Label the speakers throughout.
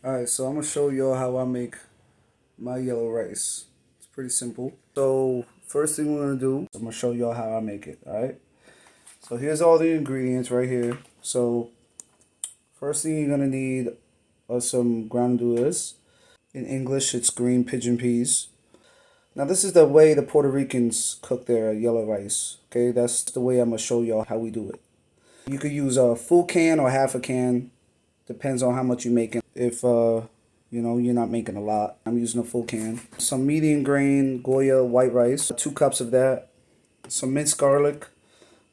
Speaker 1: Alright, so I'm gonna show y'all how I make my yellow rice. It's pretty simple. So first thing we're gonna do, I'm gonna show y'all how I make it. Alright. So here's all the ingredients right here. So first thing you're gonna need are some gandules. In English, it's green pigeon peas. Now this is the way the Puerto Ricans cook their yellow rice. Okay, that's the way I'm gonna show y'all how we do it. You could use a full can or half a can. Depends on how much you're making. If you're not making a lot, I'm using a full can. Some medium grain Goya white rice, 2 cups of that. Some minced garlic.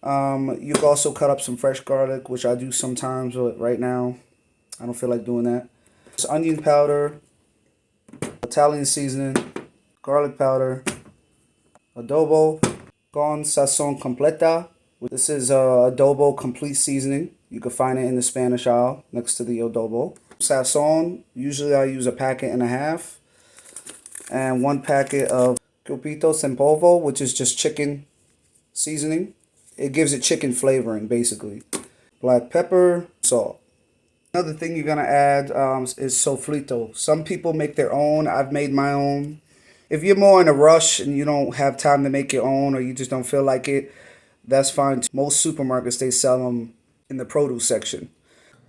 Speaker 1: You can also cut up some fresh garlic, which I do sometimes, but right now I don't feel like doing that. It's onion powder, Italian seasoning, garlic powder, adobo, con sazon completa. This is adobo complete seasoning. You can find it in the Spanish aisle next to the adobo. Sazon, usually I use a packet and a half. And 1 packet of cubitos en polvo, which is just chicken seasoning. It gives it chicken flavoring, basically. Black pepper, salt. Another thing you're gonna add is sofrito. Some people make their own. I've made my own. If you're more in a rush and you don't have time to make your own, or you just don't feel like it, that's fine. Most supermarkets, they sell them in the produce section.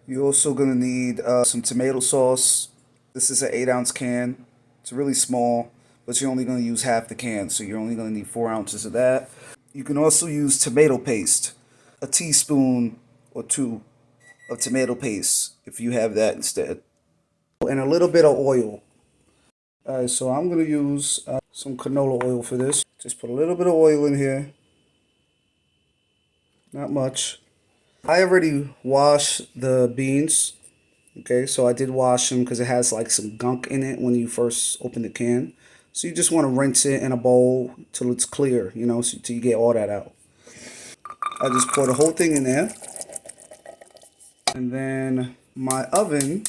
Speaker 1: You're also gonna need some tomato sauce. This is an 8-ounce can. It's really small, but you're only gonna use half the can, so you're only gonna need 4 ounces of that. You can also use tomato paste, a teaspoon or two of tomato paste if you have that instead, and a little bit of oil. Alright, so I'm gonna use some canola oil for this. Just put a little bit of oil in here, not much. I already washed the beans. Okay, so I did wash them because it has like some gunk in it when you first open the can. So you just want to rinse it in a bowl till it's clear, so till you get all that out. I just pour the whole thing in there. And then my oven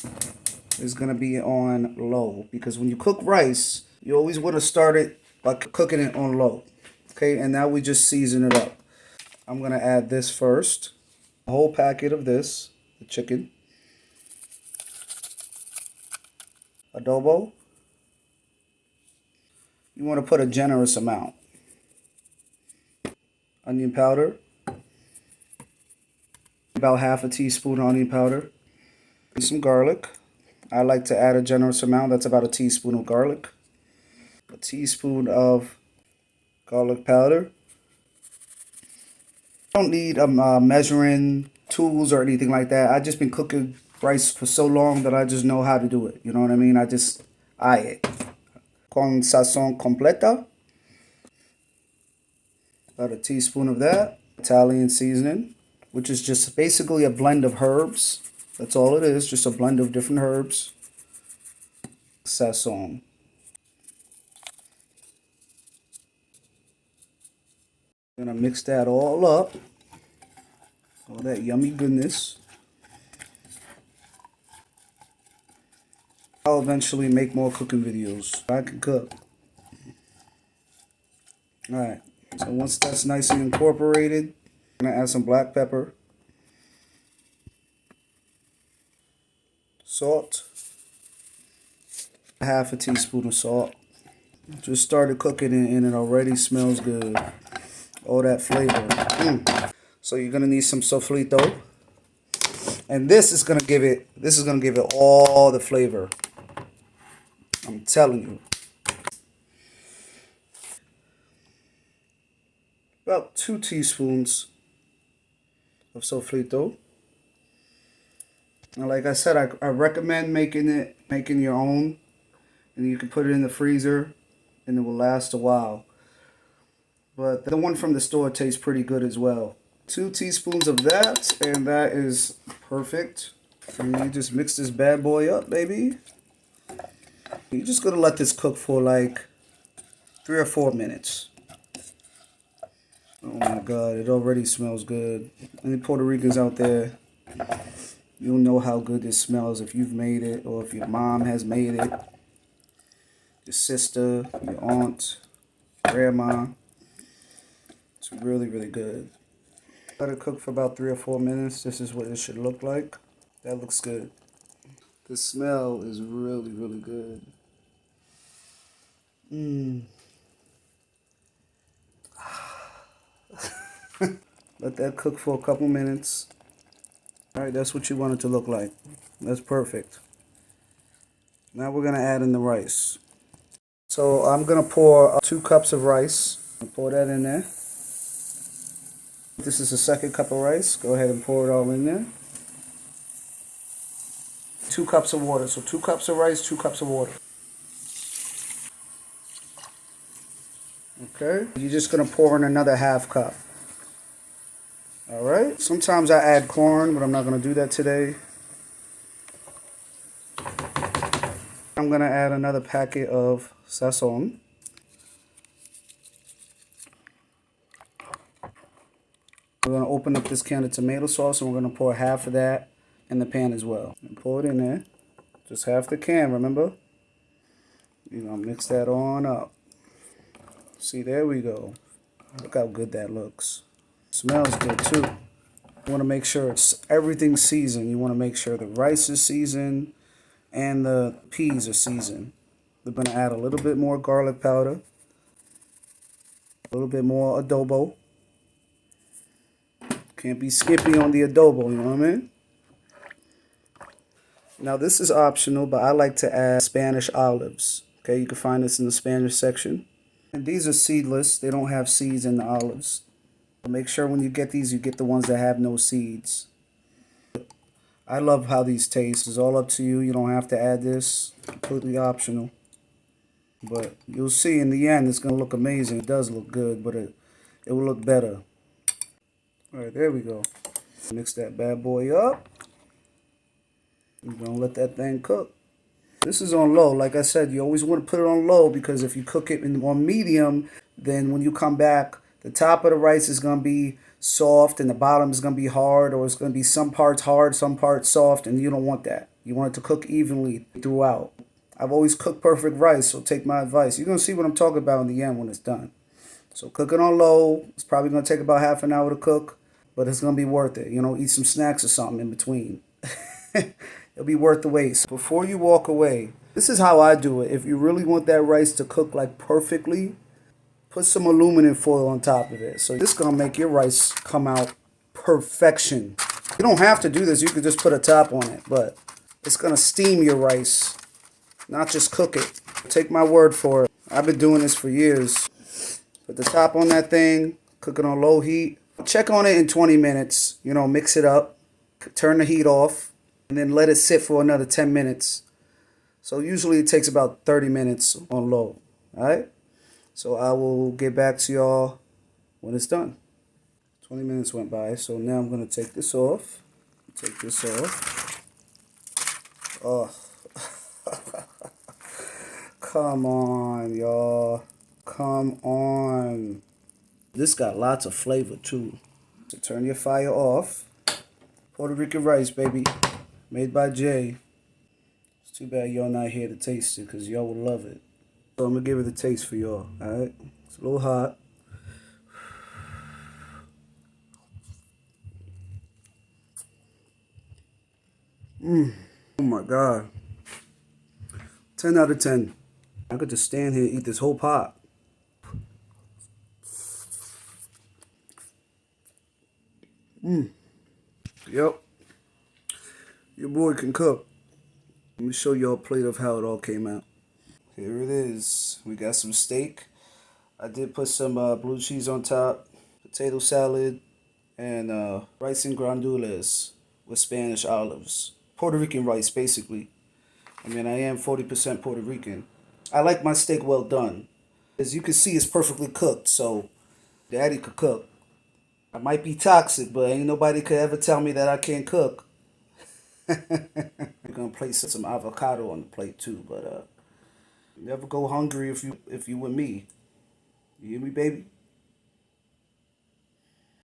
Speaker 1: is going to be on low because when you cook rice, you always want to start it by cooking it on low. Okay, and now we just season it up. I'm going to add this first. A whole packet of this, the chicken. Adobo. You want to put a generous amount. Onion powder. About half a teaspoon of onion powder. Some garlic. I like to add a generous amount. That's about a teaspoon of garlic. A teaspoon of garlic powder. I don't need measuring tools or anything like that. I've just been cooking rice for so long that I just know how to do it. You know what I mean? I just eye it. Con sazon completa. About a teaspoon of that. Italian seasoning, which is just basically a blend of herbs. That's all it is, just a blend of different herbs. Sazon. Gonna mix that all up. All that yummy goodness. I'll eventually make more cooking videos. I can cook. Alright, so once that's nicely incorporated, I'm gonna add some black pepper, salt, half a teaspoon of salt. Just started cooking it and it already smells good. All that flavor. So you're gonna need some sofrito. And this is gonna give it all the flavor. I'm telling you. About 2 teaspoons of sofrito. And like I said, I recommend making your own, and you can put it in the freezer and it will last a while. But the one from the store tastes pretty good as well. 2 teaspoons of that, and that is perfect. And you just mix this bad boy up, baby. You're just gonna let this cook for like 3 or 4 minutes. Oh my God, it already smells good. Any Puerto Ricans out there, you'll know how good this smells if you've made it or if your mom has made it. Your sister, your aunt, grandma. It's really, really good. Let it cook for about 3 or 4 minutes. This is what it should look like. That looks good. The smell is really, really good. Let that cook for a couple minutes. All right, that's what you want it to look like. That's perfect. Now we're gonna add in the rice. So I'm gonna pour 2 cups of rice. Pour that in there. This is the second cup of rice. Go ahead and pour it all in there. 2 cups of water. So 2 cups of rice, 2 cups of water. Okay. You're just gonna pour in another half cup. All right. Sometimes I add corn, but I'm not gonna do that today. I'm gonna add another packet of sazon. We're gonna open up this can of tomato sauce and we're gonna pour half of that in the pan as well. And pour it in there. Just half the can, remember? You're gonna mix that on up. See, there we go. Look how good that looks. Smells good too. You wanna make sure everything's seasoned. You wanna make sure the rice is seasoned and the peas are seasoned. We're gonna add a little bit more garlic powder. A little bit more adobo. Can't be skippy on the adobo, you know what I mean? Now this is optional, but I like to add Spanish olives. Okay, you can find this in the Spanish section. And these are seedless. They don't have seeds in the olives. Make sure when you get these, you get the ones that have no seeds. I love how these taste. It's all up to you. You don't have to add this. Completely optional. But you'll see in the end, it's going to look amazing. It does look good, but it will look better. All right, there we go. Mix that bad boy up. We're going to let that thing cook. This is on low. Like I said, you always want to put it on low because if you cook it on medium, then when you come back, the top of the rice is going to be soft and the bottom is going to be hard, or it's going to be some parts hard, some parts soft, and you don't want that. You want it to cook evenly throughout. I've always cooked perfect rice, so take my advice. You're going to see what I'm talking about in the end when it's done. So cook it on low. It's probably going to take about half an hour to cook, but it's going to be worth it. You know, eat some snacks or something in between. It'll be worth the wait. So before you walk away, this is how I do it. If you really want that rice to cook like perfectly, put some aluminum foil on top of it. So this is going to make your rice come out perfection. You don't have to do this. You could just put a top on it, but it's going to steam your rice, not just cook it. Take my word for it. I've been doing this for years. Put the top on that thing, cook it on low heat. Check on it in 20 minutes. You know, mix it up. Turn the heat off, and then let it sit for another 10 minutes. So usually it takes about 30 minutes on low. All right? So I will get back to y'all when it's done. 20 minutes went by, so now I'm going to take this off. Take this off. Oh. Come on, y'all. Come on. This got lots of flavor, too. So turn your fire off. Puerto Rican rice, baby. Made by Jay. It's too bad y'all not here to taste it, because y'all would love it. So I'm going to give it a taste for y'all, alright? It's a little hot. Oh my God. 10 out of 10. I could just stand here and eat this whole pot. Yep. Your boy can cook. Let me show y'all a plate of how it all came out. Here it is. We got some steak. I did put some blue cheese on top, potato salad, and rice and gandules with Spanish olives. Puerto Rican rice, basically. I mean, I am 40% Puerto Rican. I like my steak well done. As you can see, it's perfectly cooked, so Daddy could cook. I might be toxic, but ain't nobody could ever tell me that I can't cook. We're gonna place some avocado on the plate too, but never go hungry if you with me. You hear me, baby?